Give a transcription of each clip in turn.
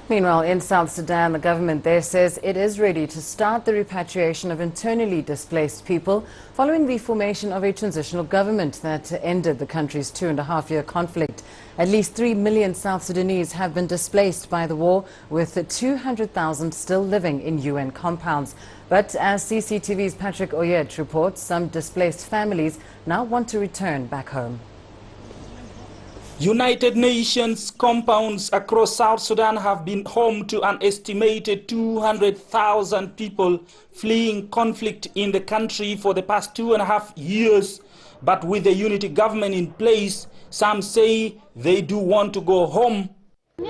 Meanwhile, in South Sudan, the government there says it is ready to start the repatriation of internally displaced people following the formation of a transitional government that ended the country's 2.5-year conflict. At least 3 million South Sudanese have been displaced by the war, with 200,000 still living in UN compounds. But as CCTV's Patrick Oyet reports, some displaced families now want to return back home. United Nations compounds across South Sudan have been home to an estimated 200,000 people fleeing conflict in the country for the past 2.5 years. But with the unity government in place, some say they do want to go home. We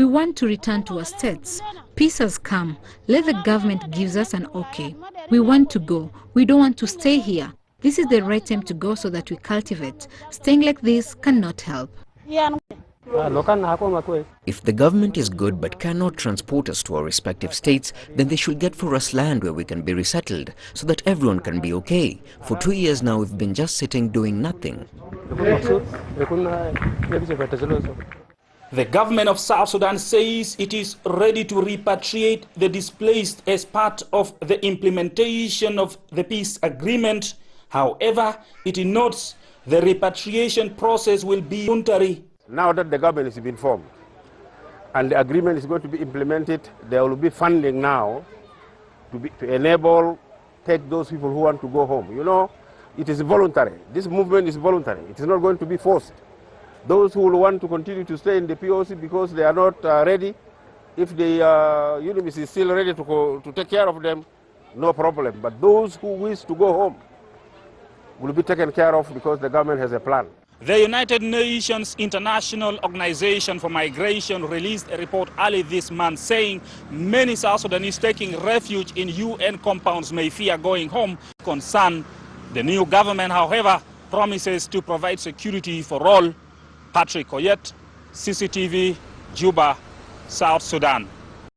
want to return to our states. Peace has come. Let the government give us an okay. We want to go. We don't want to stay here. This is the right time to go so that we cultivate. Staying like this cannot help. If the government is good but cannot transport us to our respective states, then they should get for us land where we can be resettled, so that everyone can be okay. For 2 years now we've been just sitting doing nothing. The government of South Sudan says it is ready to repatriate the displaced as part of the implementation of the peace agreement. However, it notes the repatriation process will be voluntary. Now that the government has been formed and the agreement is going to be implemented, there will be funding now to enable take those people who want to go home. You know, it is voluntary. This movement is voluntary. It is not going to be forced. Those who will want to continue to stay in the POC because they are not ready, if the UNIMIS is still ready to take care of them, no problem. But those who wish to go home will be taken care of because the government has a plan. The United Nations International Organization for Migration released a report early this month saying many South Sudanese taking refuge in UN compounds may fear going home. Concern the new government, however, promises to provide security for all. Patrick Oyet, CCTV, Juba, South Sudan.